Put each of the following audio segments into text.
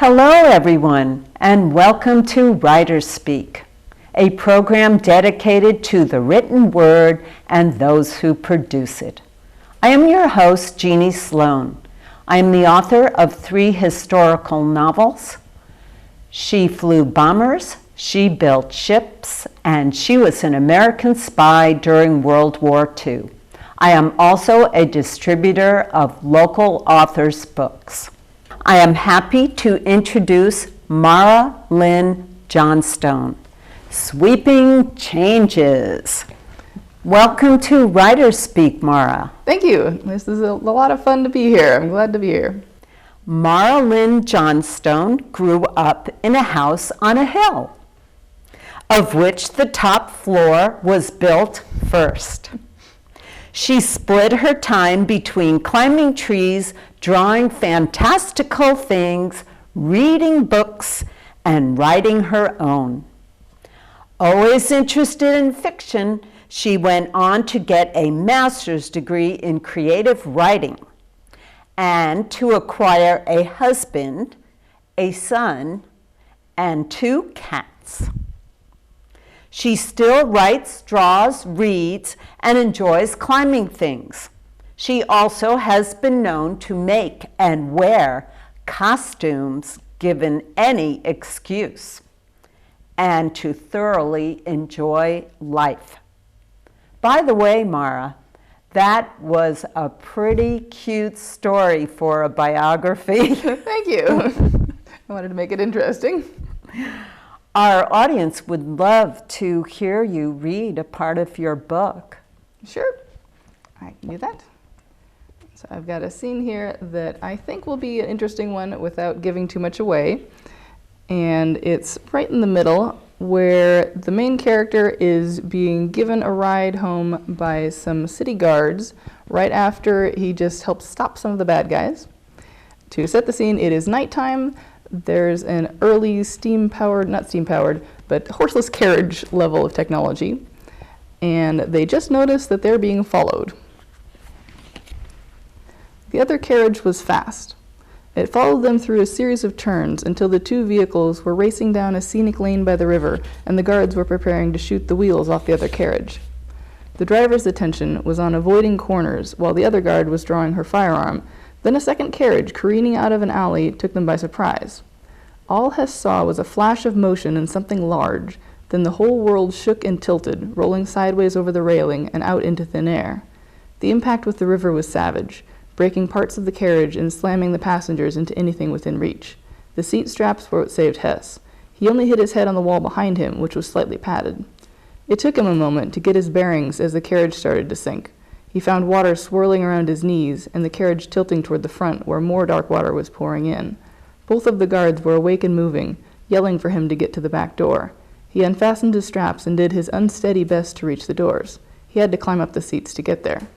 Hello everyone, and welcome to WriterSpeak, a program dedicated to the written word and those who produce it. I am your host, Jeane Slone. I am the author of 3 historical novels, She Flew Bombers, She Built Ships, and She Was an American Spy During World War II. I am also a distributor of local authors' books. I am happy to introduce Mara Lynn Johnstone. Sweeping changes. Welcome to WriterSpeak, Mara. Thank you. This is a lot of fun to be here. I'm glad to be here. Mara Lynn Johnstone grew up in a house on a hill, of which the top floor was built first. She split her time between climbing trees, drawing fantastical things, reading books, and writing her own. Always interested in fiction, she went on to get a master's degree in creative writing and to acquire a husband, a son, and 2 cats. She still writes, draws, reads, and enjoys climbing things. She also has been known to make and wear costumes given any excuse, and to thoroughly enjoy life. By the way, Mara, that was a pretty cute story for a biography. Thank you. I wanted to make it interesting. Our audience would love to hear you read a part of your book. Sure, I can do that. So I've got a scene here that I think will be an interesting one without giving too much away. And it's right in the middle where the main character is being given a ride home by some city guards right after he just helped stop some of the bad guys. To set the scene, it is nighttime. There's an early not steam-powered, but horseless carriage level of technology. And they just noticed that they're being followed. The other carriage was fast. It followed them through a series of turns until the 2 vehicles were racing down a scenic lane by the river, and the guards were preparing to shoot the wheels off the other carriage. The driver's attention was on avoiding corners while the other guard was drawing her firearm. Then a second carriage careening out of an alley took them by surprise. All Hess saw was a flash of motion and something large. Then the whole world shook and tilted, rolling sideways over the railing and out into thin air. The impact with the river was savage, breaking parts of the carriage and slamming the passengers into anything within reach. The seat straps were what saved Hess. He only hit his head on the wall behind him, which was slightly padded. It took him a moment to get his bearings as the carriage started to sink. He found water swirling around his knees and the carriage tilting toward the front where more dark water was pouring in. Both of the guards were awake and moving, yelling for him to get to the back door. He unfastened his straps and did his unsteady best to reach the doors. He had to climb up the seats to get there.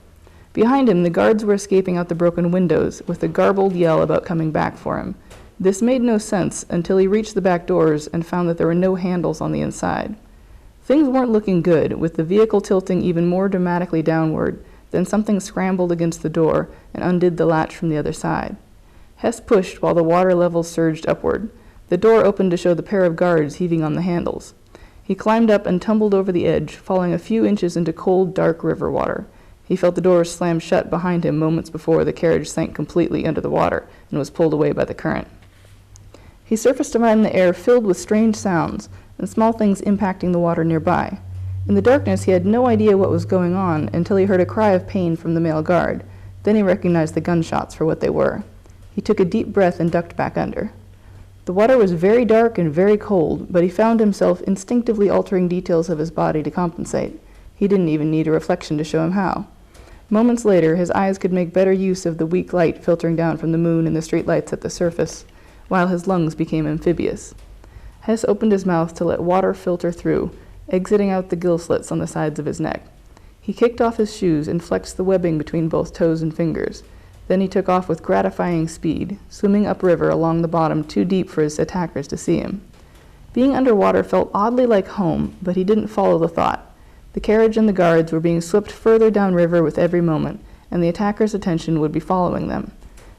Behind him, the guards were escaping out the broken windows with a garbled yell about coming back for him. This made no sense until he reached the back doors and found that there were no handles on the inside. Things weren't looking good, with the vehicle tilting even more dramatically downward. Then something scrambled against the door and undid the latch from the other side. Hess pushed while the water level surged upward. The door opened to show the pair of guards heaving on the handles. He climbed up and tumbled over the edge, falling a few inches into cold, dark river water. He felt the doors slam shut behind him moments before the carriage sank completely under the water and was pulled away by the current. He surfaced around the air filled with strange sounds and small things impacting the water nearby. In the darkness, he had no idea what was going on until he heard a cry of pain from the male guard. Then he recognized the gunshots for what they were. He took a deep breath and ducked back under. The water was very dark and very cold, but he found himself instinctively altering details of his body to compensate. He didn't even need a reflection to show him how. Moments later, his eyes could make better use of the weak light filtering down from the moon and the streetlights at the surface, while his lungs became amphibious. Hess opened his mouth to let water filter through, exiting out the gill slits on the sides of his neck. He kicked off his shoes and flexed the webbing between both toes and fingers. Then he took off with gratifying speed, swimming upriver along the bottom too deep for his attackers to see him. Being underwater felt oddly like home, but he didn't follow the thought. The carriage and the guards were being swept further downriver with every moment, and the attackers' attention would be following them.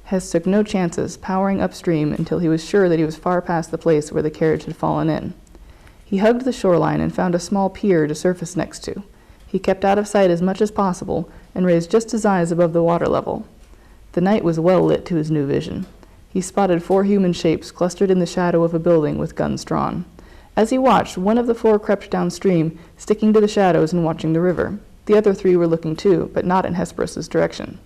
Hess took no chances, powering upstream until he was sure that he was far past the place where the carriage had fallen in. He hugged the shoreline and found a small pier to surface next to. He kept out of sight as much as possible and raised just his eyes above the water level. The night was well lit to his new vision. He spotted 4 human shapes clustered in the shadow of a building with guns drawn. As he watched, one of the 4 crept downstream, sticking to the shadows and watching the river. The other 3 were looking too, but not in Hesperus's direction.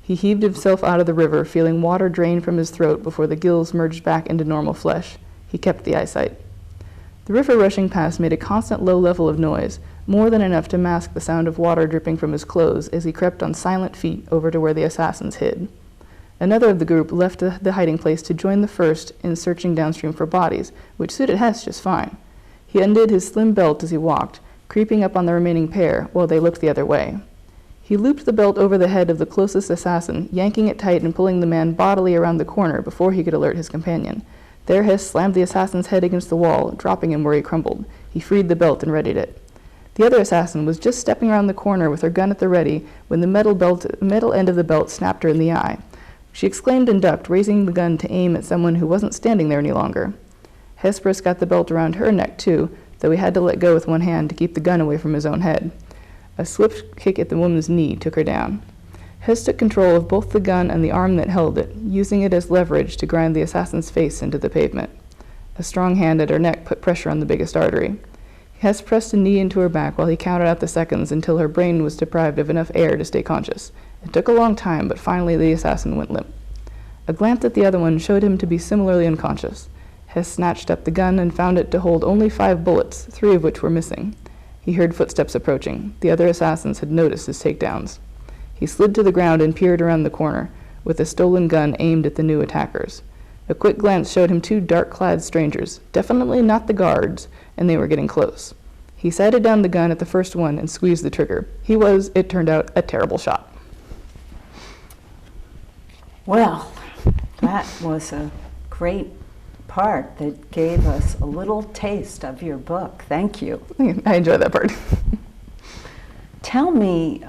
He heaved himself out of the river, feeling water drain from his throat before the gills merged back into normal flesh. He kept the eyesight. The river rushing past made a constant low level of noise, more than enough to mask the sound of water dripping from his clothes as he crept on silent feet over to where the assassins hid. Another of the group left the hiding place to join the first in searching downstream for bodies, which suited Hess just fine. He undid his slim belt as he walked, creeping up on the remaining pair while they looked the other way. He looped the belt over the head of the closest assassin, yanking it tight and pulling the man bodily around the corner before he could alert his companion. There Hess slammed the assassin's head against the wall, dropping him where he crumbled. He freed the belt and readied it. The other assassin was just stepping around the corner with her gun at the ready when the metal end of the belt snapped her in the eye. She exclaimed and ducked, raising the gun to aim at someone who wasn't standing there any longer. Hesperus got the belt around her neck too, though he had to let go with one hand to keep the gun away from his own head. A swift kick at the woman's knee took her down. Hess took control of both the gun and the arm that held it, using it as leverage to grind the assassin's face into the pavement. A strong hand at her neck put pressure on the biggest artery. Hess pressed a knee into her back while he counted out the seconds until her brain was deprived of enough air to stay conscious. It took a long time, but finally the assassin went limp. A glance at the other one showed him to be similarly unconscious. Hess snatched up the gun and found it to hold only 5 bullets, 3 of which were missing. He heard footsteps approaching. The other assassins had noticed his takedowns. He slid to the ground and peered around the corner, with a stolen gun aimed at the new attackers. A quick glance showed him 2 dark-clad strangers, definitely not the guards, and they were getting close. He sighted down the gun at the first one and squeezed the trigger. He was, it turned out, a terrible shot. Well, that was a great part that gave us a little taste of your book. Thank you. I enjoyed that part. Tell me,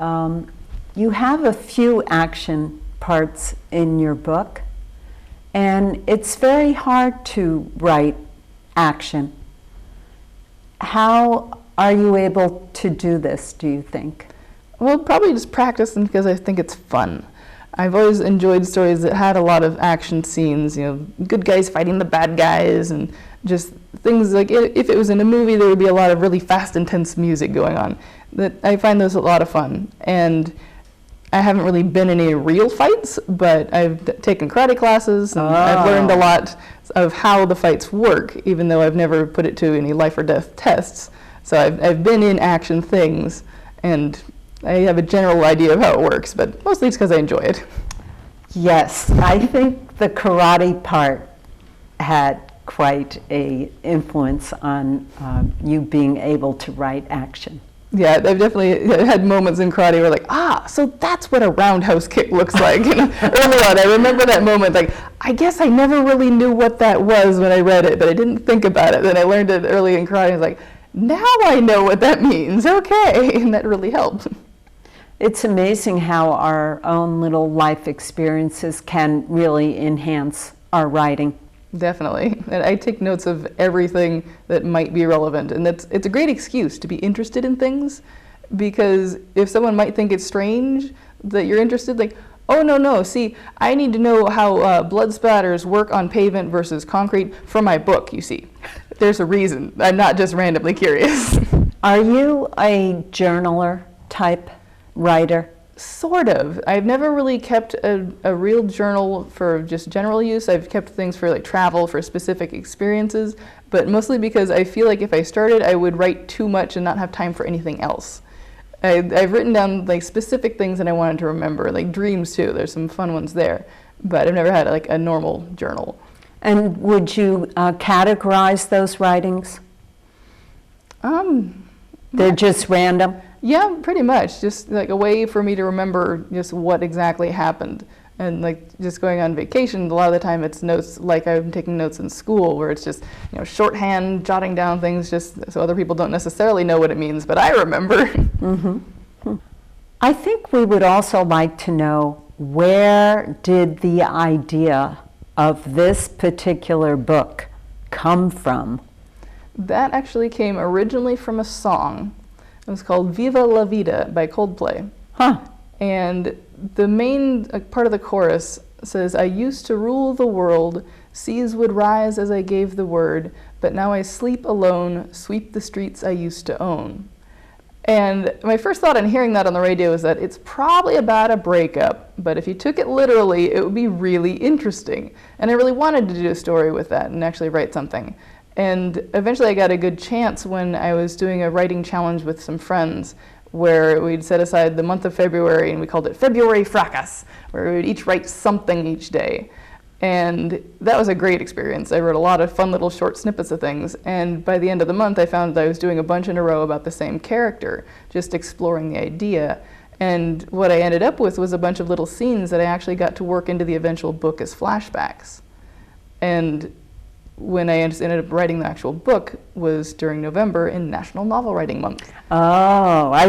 you have a few action parts in your book, and it's very hard to write action. How are you able to do this, do you think? Well, probably just practice and because I think it's fun. I've always enjoyed stories that had a lot of action scenes, good guys fighting the bad guys, and just things like if it was in a movie, there would be a lot of really fast, intense music going on. That I find those a lot of fun. And I haven't really been in any real fights, but I've taken karate classes, and I've learned a lot of how the fights work, even though I've never put it to any life or death tests. So I've been in action things, and I have a general idea of how it works, but mostly it's because I enjoy it. Yes, I think the karate part had quite a influence on you being able to write action. Yeah, I've definitely had moments in karate where so that's what a roundhouse kick looks like. Early on, I remember that moment, I guess I never really knew what that was when I read it, but I didn't think about it. Then I learned it early in karate, and I was like, now I know what that means, okay, and that really helped. It's amazing how our own little life experiences can really enhance our writing. Definitely. And I take notes of everything that might be relevant. And it's a great excuse to be interested in things, because if someone might think it's strange that you're interested, oh, no, see, I need to know how blood splatters work on pavement versus concrete for my book, you see. There's a reason. I'm not just randomly curious. Are you a journaler type writer? Sort of. I've never really kept a real journal for just general use. I've kept things for travel, for specific experiences, but mostly because I feel like if I started, I would write too much and not have time for anything else. I've written down specific things that I wanted to remember, dreams too. There's some fun ones there, but I've never had a normal journal. And would you categorize those writings? They're just random? Yeah, pretty much. Just a way for me to remember just what exactly happened. And just going on vacation, a lot of the time it's notes like I'm taking notes in school, where it's just shorthand, jotting down things just so other people don't necessarily know what it means, but I remember. Mm-hmm. I think we would also like to know where did the idea of this particular book come from? That actually came originally from a song. It was called Viva la Vida by Coldplay. Huh. And the main part of the chorus says, I used to rule the world, seas would rise as I gave the word, but now I sleep alone, sweep the streets I used to own. And my first thought on hearing that on the radio was that it's probably about a breakup, but if you took it literally, it would be really interesting. And I really wanted to do a story with that and actually write something. And eventually I got a good chance when I was doing a writing challenge with some friends where we'd set aside the month of February and we called it February Fracas, where we would each write something each day. And that was a great experience. I wrote a lot of fun little short snippets of things, and by the end of the month I found that I was doing a bunch in a row about the same character, just exploring the idea. And what I ended up with was a bunch of little scenes that I actually got to work into the eventual book as flashbacks. And when I ended up writing the actual book was during November in National Novel Writing Month. Oh, I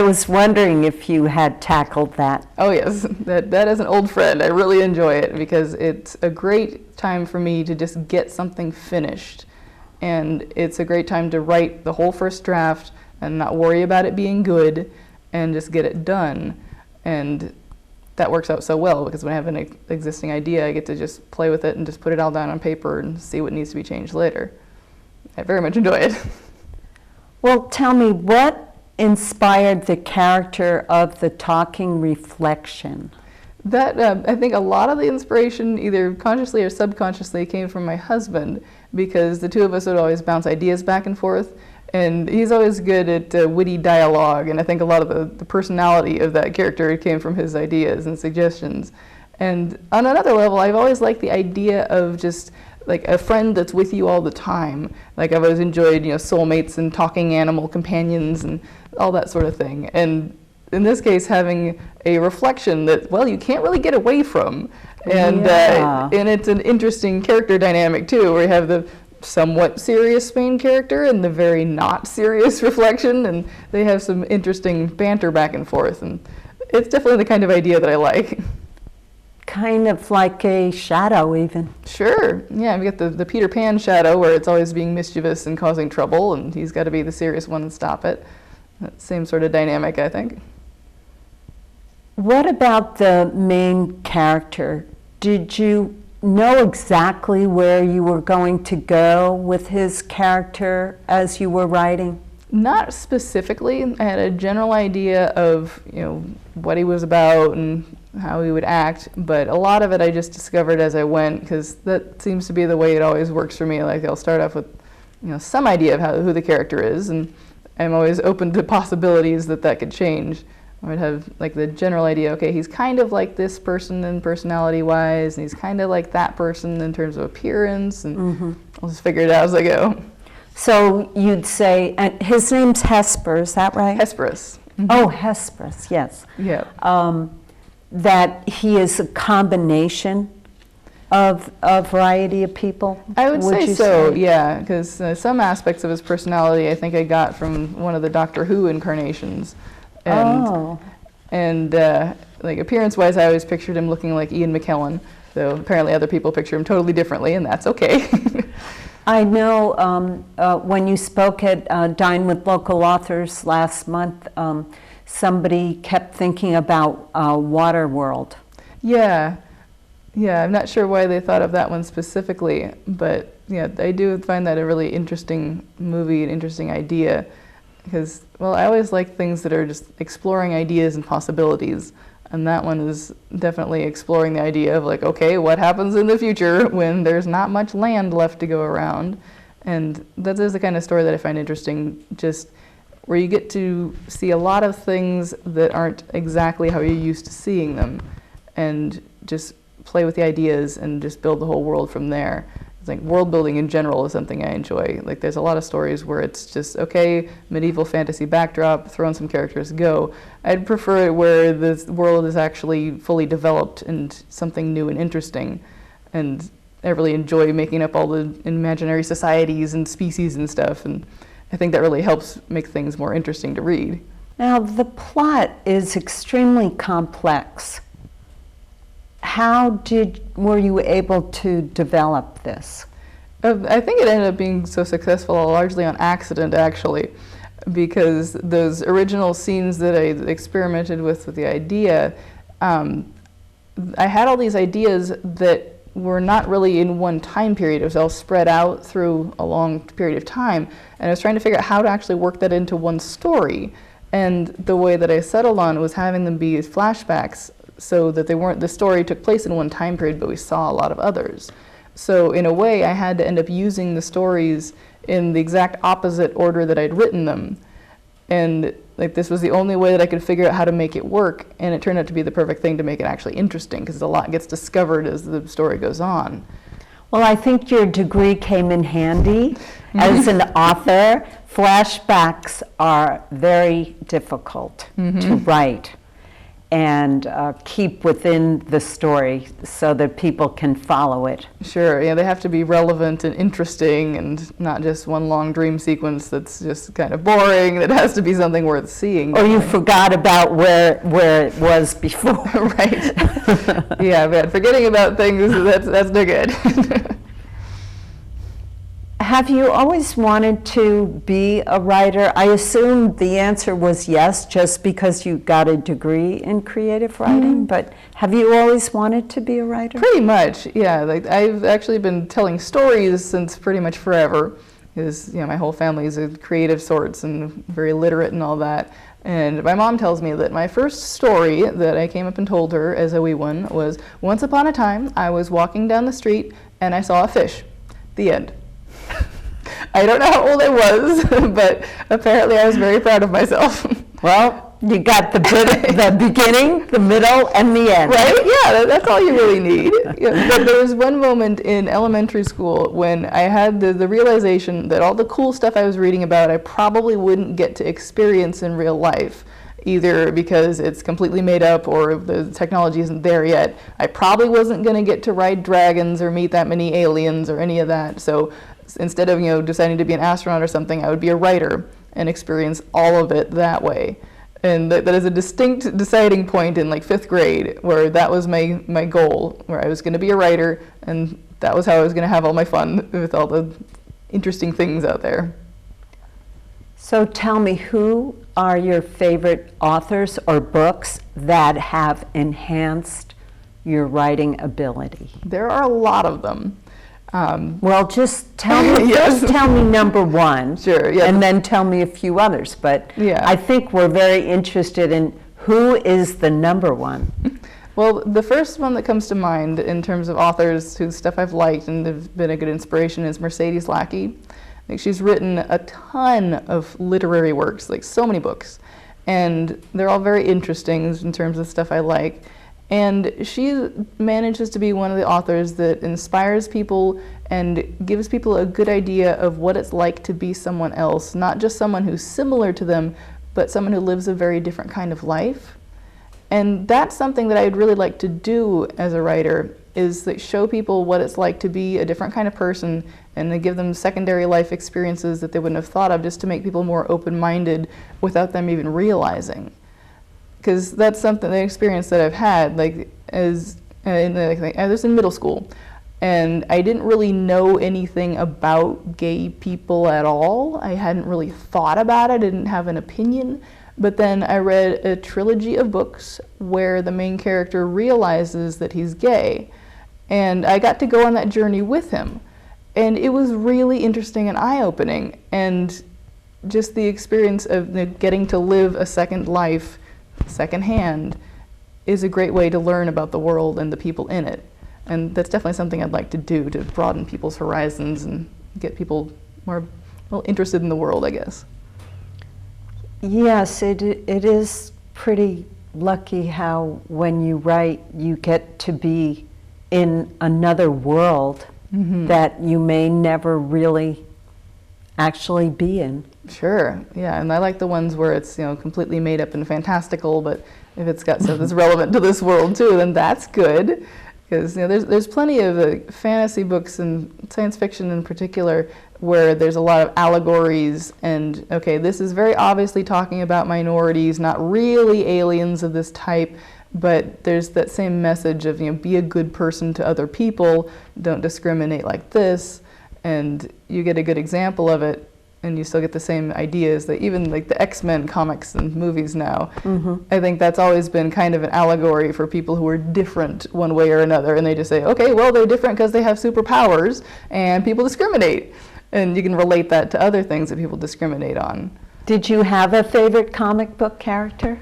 was wondering if you had tackled that. Oh yes, that is an old friend. I really enjoy it because it's a great time for me to just get something finished. And it's a great time to write the whole first draft and not worry about it being good and just get it done. And that works out so well because when I have an existing idea, I get to just play with it and just put it all down on paper and see what needs to be changed later. I very much enjoy it. Well, tell me, what inspired the character of the talking reflection? That I think a lot of the inspiration, either consciously or subconsciously, came from my husband because the two of us would always bounce ideas back and forth. And he's always good at witty dialogue, and I think a lot of the personality of that character came from his ideas and suggestions. And on another level, I've always liked the idea of just like a friend that's with you all the time. Like I've always enjoyed, soulmates and talking animal companions and all that sort of thing. And in this case, having a reflection that, well, you can't really get away from. And, and it's an interesting character dynamic too, where you have the somewhat serious main character and the very not serious reflection, and they have some interesting banter back and forth, and it's definitely the kind of idea that I like. Kind of like a shadow even. Sure, yeah, we get the Peter Pan shadow where it's always being mischievous and causing trouble, and he's got to be the serious one and stop it. That same sort of dynamic, I think. What about the main character? Did you know exactly where you were going to go with his character as you were writing? Not specifically. I had a general idea of, what he was about and how he would act, but a lot of it I just discovered as I went, because that seems to be the way it always works for me. Like I'll start off with, some idea of who the character is, and I'm always open to possibilities that could change. I would have like the general idea, okay, he's kind of like this person in personality-wise, and he's kind of like that person in terms of appearance, and I'll just figure it out as I go. So you'd say, and his name's Hesper, is that right? Hesperus. Oh, Hesperus, yes. Yeah. That he is a combination of a variety of people? I would say so, yeah, because some aspects of his personality I think I got from one of the Doctor Who incarnations. And like appearance-wise, I always pictured him looking like Ian McKellen, though apparently other people picture him totally differently, and that's okay. I know when you spoke at Dine with Local Authors last month, somebody kept thinking about Waterworld. Yeah, I'm not sure why they thought of that one specifically, but yeah, I do find that a really interesting movie, an interesting idea. Because, well, I always like things that are just exploring ideas and possibilities. And that one is definitely exploring the idea of like, okay, what happens in the future when there's not much land left to go around? And that is the kind of story that I find interesting, just where you get to see a lot of things that aren't exactly how you're used to seeing them. And just play with the ideas and just build the whole world from there. Like world building in general is something I enjoy. Like there's a lot of stories where it's just, okay, medieval fantasy backdrop, throw in some characters, go. I'd prefer it where the world is actually fully developed and something new and interesting. And I really enjoy making up all the imaginary societies and species and stuff. And I think that really helps make things more interesting to read. Now, the plot is extremely complex. How were you able to develop this? I think it ended up being so successful largely on accident, actually, because those original scenes that I experimented with the idea, I had all these ideas that were not really in one time period. It was all spread out through a long period of time, and I was trying to figure out how to actually work that into one story. And the way that I settled on was having them be flashbacks so that the story took place in one time period, but we saw a lot of others. So in a way, I had to end up using the stories in the exact opposite order that I'd written them. And this was the only way that I could figure out how to make it work, and it turned out to be the perfect thing to make it actually interesting, because a lot gets discovered as the story goes on. Well, I think your degree came in handy as an author. Flashbacks are very difficult to write and keep within the story so that people can follow it. Sure, yeah, they have to be relevant and interesting and not just one long dream sequence that's just kind of boring. It has to be something worth seeing. Or you forgot about where it was before. Right. Yeah, but forgetting about things, that's no good. Have you always wanted to be a writer? I assume the answer was yes, just because you got a degree in creative writing, but have you always wanted to be a writer? Pretty much, yeah. I've actually been telling stories since pretty much forever, because my whole family is of creative sorts and very literate and all that. And my mom tells me that my first story that I came up and told her as a wee one was, once upon a time, I was walking down the street and I saw a fish. The end. I don't know how old I was, but apparently I was very proud of myself. Well, you got the beginning, the middle, and the end. Right? Yeah, that's all you really need. Yeah, but there was one moment in elementary school when I had the realization that all the cool stuff I was reading about I probably wouldn't get to experience in real life, either because it's completely made up or the technology isn't there yet. I probably wasn't going to get to ride dragons or meet that many aliens or any of that. So instead of deciding to be an astronaut or something, I would be a writer and experience all of it that way. And that is a distinct deciding point in 5th grade, where that was my goal, where I was going to be a writer, and that was how I was going to have all my fun with all the interesting things out there. So tell me, who are your favorite authors or books that have enhanced your writing ability? There are a lot of them. Well, just tell me, Yes. first tell me number one. Sure, yeah. And then tell me a few others. But Yeah. I think we're very interested in who is the number one. Well, the first one that comes to mind in terms of authors whose stuff I've liked and have been a good inspiration is Mercedes Lackey. I think she's written a ton of literary works, so many books. And they're all very interesting in terms of stuff I like. And she manages to be one of the authors that inspires people and gives people a good idea of what it's like to be someone else, not just someone who's similar to them, but someone who lives a very different kind of life. And that's something that I'd really like to do as a writer, is show people what it's like to be a different kind of person and to give them secondary life experiences that they wouldn't have thought of, just to make people more open-minded without them even realizing. Because that's something, the experience that I've had, I was in middle school, and I didn't really know anything about gay people at all. I hadn't really thought about it, I didn't have an opinion. But then I read a trilogy of books where the main character realizes that he's gay, and I got to go on that journey with him. And it was really interesting and eye-opening, and just the experience of getting to live a second life secondhand is a great way to learn about the world and the people in it. And that's definitely something I'd like to do, to broaden people's horizons and get people more interested in the world, I guess. Yes, it is pretty lucky how when you write you get to be in another world that you may never really actually be in. Sure, yeah, and I like the ones where it's completely made up and fantastical, but if it's got stuff that's relevant to this world too, then that's good. Because there's plenty of fantasy books and science fiction in particular where there's a lot of allegories and, okay, this is very obviously talking about minorities, not really aliens of this type, but there's that same message of, be a good person to other people, don't discriminate like this, and you get a good example of it, and you still get the same ideas that even like the X-Men comics and movies now, I think that's always been kind of an allegory for people who are different one way or another, and they just say, okay, well, they're different because they have superpowers, and people discriminate. And you can relate that to other things that people discriminate on. Did you have a favorite comic book character?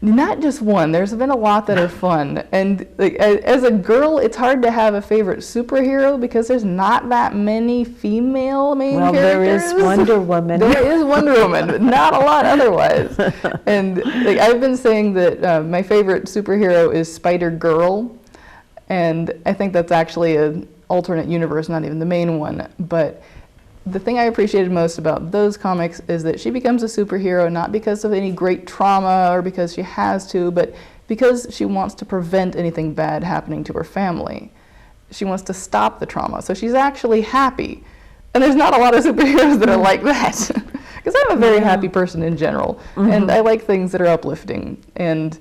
Not just one. There's been a lot that are fun. And like, as a girl, it's hard to have a favorite superhero because there's not that many female main characters. Well, there is Wonder Woman. There is Wonder Woman, but not a lot otherwise. And like, I've been saying that my favorite superhero is Spider-Girl. And I think that's actually an alternate universe, not even the main one. But the thing I appreciated most about those comics is that she becomes a superhero not because of any great trauma or because she has to, but because she wants to prevent anything bad happening to her family. She wants to stop the trauma, so she's actually happy. And there's not a lot of superheroes that are like that. Because I'm a very happy person in general, and I like things that are uplifting. And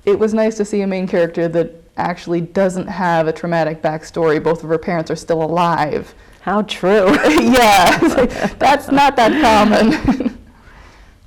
it was nice to see a main character that actually doesn't have a traumatic backstory. Both of her parents are still alive. How true. Yeah, that's not that common.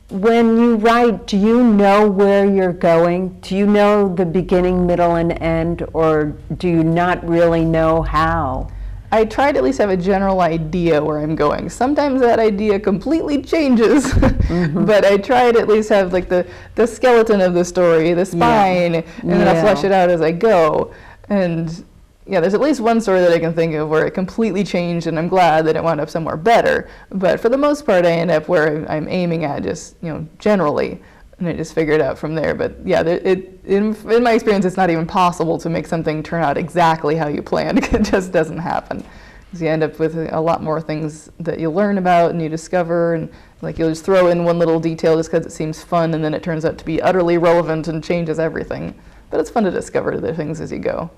When you write, do you know where you're going? Do you know the beginning, middle, and end, or do you not really know how? I try to at least have a general idea where I'm going. Sometimes that idea completely changes, but I try to at least have like the skeleton of the story, the spine, and then I'll flesh it out as I go. And yeah, there's at least one story that I can think of where it completely changed, and I'm glad that it wound up somewhere better. But for the most part, I end up where I'm aiming at, just generally, and I just figure it out from there. But yeah, in my experience, it's not even possible to make something turn out exactly how you planned. It just doesn't happen. Because you end up with a lot more things that you learn about and you discover, and like you'll just throw in one little detail just because it seems fun, and then it turns out to be utterly relevant and changes everything. But it's fun to discover the things as you go.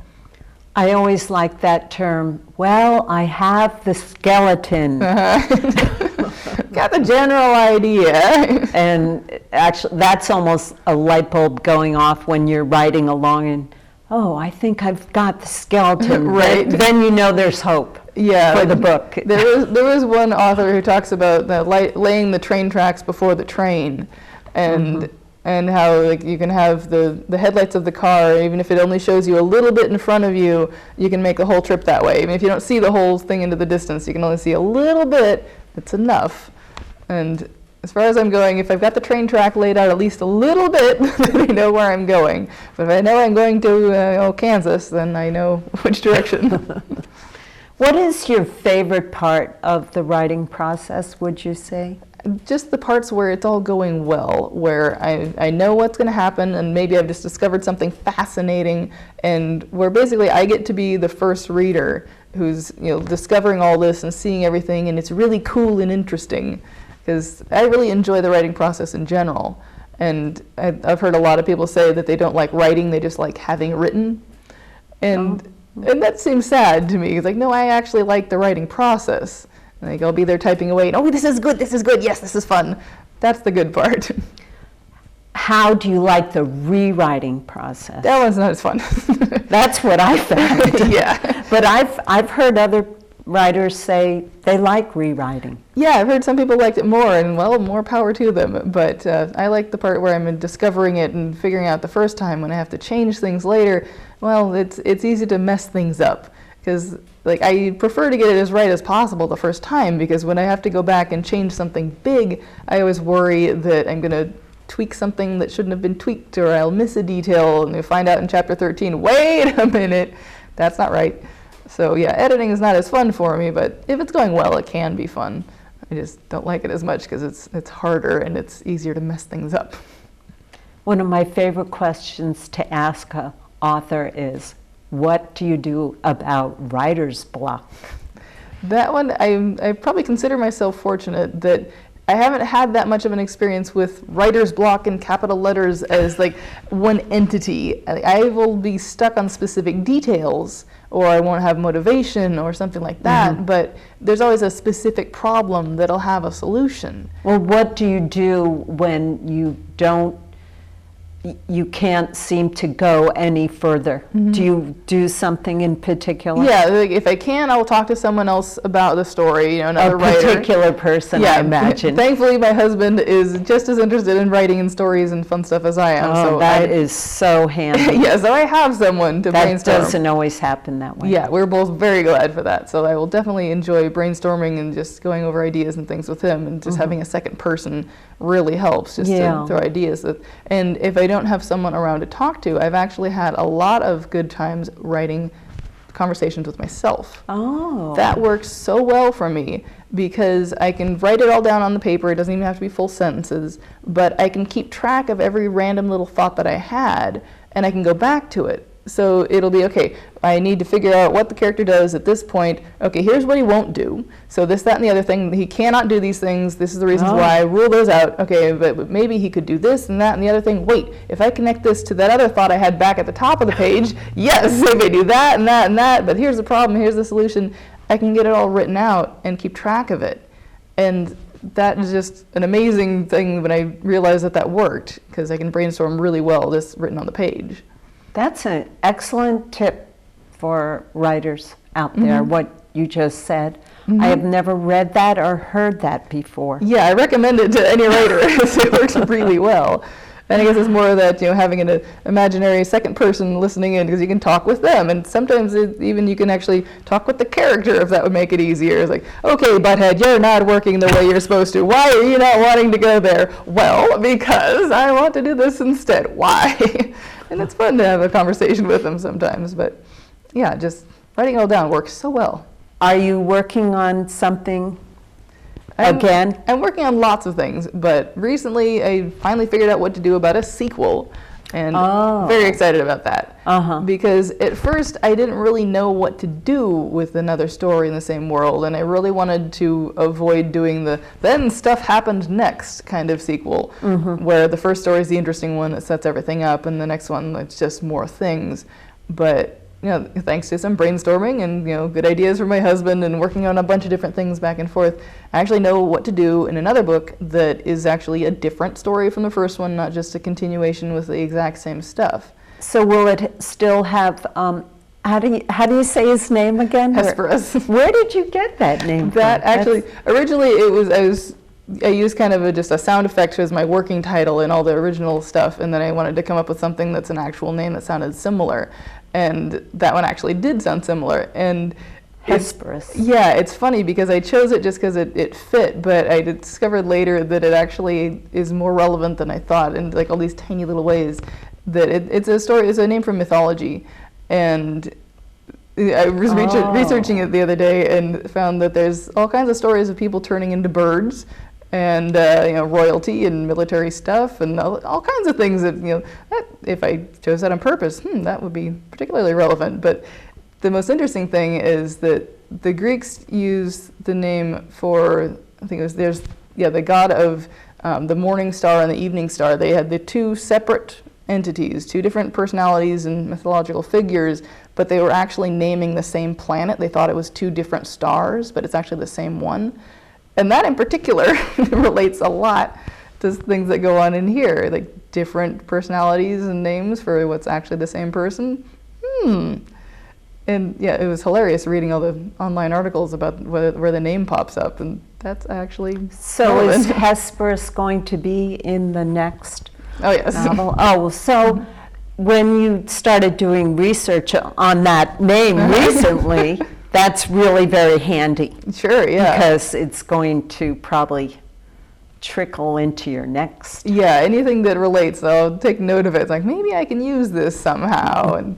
I always like that term, well, I have the skeleton. Got the general idea. And actually, that's almost a light bulb going off when you're writing along and, oh, I think I've got the skeleton. Right. Then you know there's hope for the book. There was one author who talks about laying the train tracks before the train. And how like you can have the headlights of the car, even if it only shows you a little bit in front of you, you can make the whole trip that way. Even if you don't see the whole thing into the distance, you can only see a little bit, it's enough. And as far as I'm going, if I've got the train track laid out at least a little bit, then I know where I'm going. But if I know I'm going to Kansas, then I know which direction. What is your favorite part of the writing process, would you say? Just the parts where it's all going well, where I know what's going to happen, and maybe I've just discovered something fascinating, and where basically I get to be the first reader who's discovering all this and seeing everything, and it's really cool and interesting, because I really enjoy the writing process in general. And I've heard a lot of people say that they don't like writing, they just like having written, and that seems sad to me. It's like, no, I actually like the writing process. Like, I'll be there typing away, and, oh, this is good, yes, this is fun. That's the good part. How do you like the rewriting process? That one's not as fun. That's what I found. Yeah. But I've heard other writers say they like rewriting. Yeah, I've heard some people liked it more, and well, more power to them. But I like the part where I'm discovering it and figuring out the first time. When I have to change things later, well, it's easy to mess things up. Because like I prefer to get it as right as possible the first time, because when I have to go back and change something big, I always worry that I'm going to tweak something that shouldn't have been tweaked, or I'll miss a detail, and you find out in chapter 13, wait a minute, that's not right. So yeah, editing is not as fun for me, but if it's going well, it can be fun. I just don't like it as much because it's harder and it's easier to mess things up. One of my favorite questions to ask an author is, what do you do about writer's block? That one, I probably consider myself fortunate that I haven't had that much of an experience with writer's block and capital letters as like one entity. I will be stuck on specific details, or I won't have motivation or something like that, but there's always a specific problem that'll have a solution. Well, what do you do when you can't seem to go any further? Do you do something in particular? Yeah, like if I can, I'll talk to someone else about the story, another A writer. particular person, I imagine. Thankfully, my husband is just as interested in writing and stories and fun stuff as I am. Oh, so that is so handy. Yeah, so I have someone to That brainstorm. doesn't always happen that way. Yeah, we're both very glad for that. So I will definitely enjoy brainstorming and just going over ideas and things with him, and just having a second person really helps just to throw ideas. And if I don't have someone around to talk to, I've actually had a lot of good times writing conversations with myself. Oh. That works so well for me because I can write it all down on the paper. It doesn't even have to be full sentences, but I can keep track of every random little thought that I had, and I can go back to it. So it'll be, okay, I need to figure out what the character does at this point. Okay, here's what he won't do. So this, that, and the other thing. He cannot do these things. This is the reasons why. Rule those out. Okay, but maybe he could do this and that and the other thing. Wait, if I connect this to that other thought I had back at the top of the page, yes, if I do that and that and that, but here's the problem, here's the solution, I can get it all written out and keep track of it. And that is just an amazing thing when I realized that worked, because I can brainstorm really well just written on the page. That's an excellent tip for writers out there, what you just said. I have never read that or heard that before. Yeah, I recommend it to any writer. It works really well. And I guess it's more of that, having an imaginary second person listening in, because you can talk with them. And sometimes even you can actually talk with the character, if that would make it easier. It's like, okay, butthead, you're not working the way you're supposed to. Why are you not wanting to go there? Well, because I want to do this instead. Why? And it's fun to have a conversation with them sometimes. But yeah, just writing it all down works so well. Are you working on something again? I'm working on lots of things, but recently I finally figured out what to do about a sequel, and very excited about that. Because at first I didn't really know what to do with another story in the same world, and I really wanted to avoid doing the then stuff happened next kind of sequel, where the first story is the interesting one that sets everything up, and the next one it's just more things. But thanks to some brainstorming and good ideas from my husband and working on a bunch of different things back and forth, I actually know what to do in another book that is actually a different story from the first one, not just a continuation with the exact same stuff. So will it still have, how do you say his name again? Hesperus. Where did you get that name from? That actually, originally I used kind of just a sound effect as my working title in all the original stuff, and then I wanted to come up with something that's an actual name that sounded similar. And that one actually did sound similar. And Hesperus. It's funny because I chose it just because it fit, but I discovered later that it actually is more relevant than I thought in like all these tiny little ways. That it's a name from mythology. And I was researching it the other day and found that there's all kinds of stories of people turning into birds, and royalty and military stuff and all kinds of things that that if I chose that on purpose, that would be particularly relevant. But the most interesting thing is that the Greeks use the name for, I think it was the god of the morning star and the evening star. They had the two separate entities, two different personalities and mythological figures, but they were actually naming the same planet. They thought it was two different stars, but it's actually the same one. And that in particular relates a lot to things that go on in here, like different personalities and names for what's actually the same person. And yeah, it was hilarious reading all the online articles about where the name pops up, and that's actually So relevant. is Hesperus going to be in the next yes. novel? Oh, so when you started doing research on that name recently, that's really very handy. Sure, yeah. Because it's going to probably trickle into your next. Yeah, anything that relates, I'll take note of it. It's like, maybe I can use this somehow. And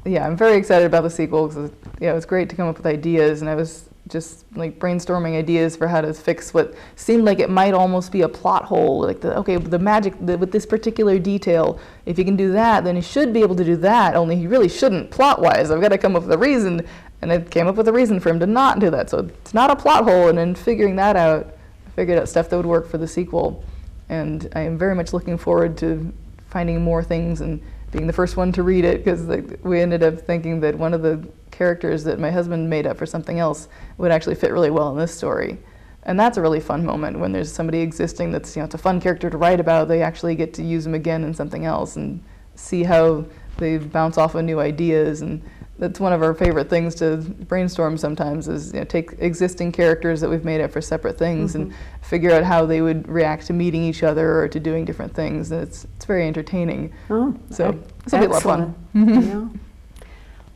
yeah, I'm very excited about the sequel because it was great to come up with ideas, and I was just like brainstorming ideas for how to fix what seemed like it might almost be a plot hole. Like, the magic with this particular detail, if you can do that, then you should be able to do that, only you really shouldn't plot-wise. I've got to come up with a reason. And I came up with a reason for him to not do that. So it's not a plot hole, and in figuring that out, I figured out stuff that would work for the sequel. And I am very much looking forward to finding more things and being the first one to read it, because we ended up thinking that one of the characters that my husband made up for something else would actually fit really well in this story. And that's a really fun moment when there's somebody existing that's, it's a fun character to write about. They actually get to use them again in something else and see how they bounce off of new ideas. And that's one of our favorite things to brainstorm sometimes is take existing characters that we've made up for separate things and figure out how they would react to meeting each other or to doing different things. And it's very entertaining. Oh, so it's a lot of fun. Yeah.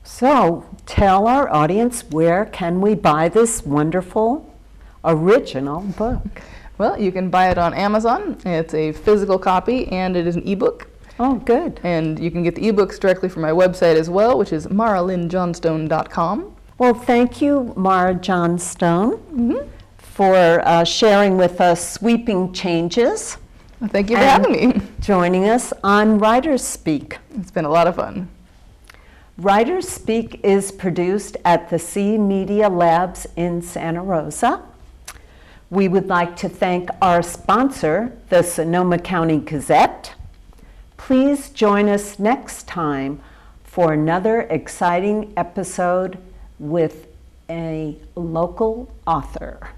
So tell our audience, where can we buy this wonderful original book? Well, you can buy it on Amazon. It's a physical copy and it is an ebook. Oh, good. And you can get the ebooks directly from my website as well, which is MaraLynnJohnstone.com. Well, thank you, Mara Johnstone, for sharing with us Sweeping Changes. Well, thank you for having me. Joining us on WriterSpeak. It's been a lot of fun. WriterSpeak is produced at the C Media Labs in Santa Rosa. We would like to thank our sponsor, the Sonoma County Gazette. Please join us next time for another exciting episode with a local author.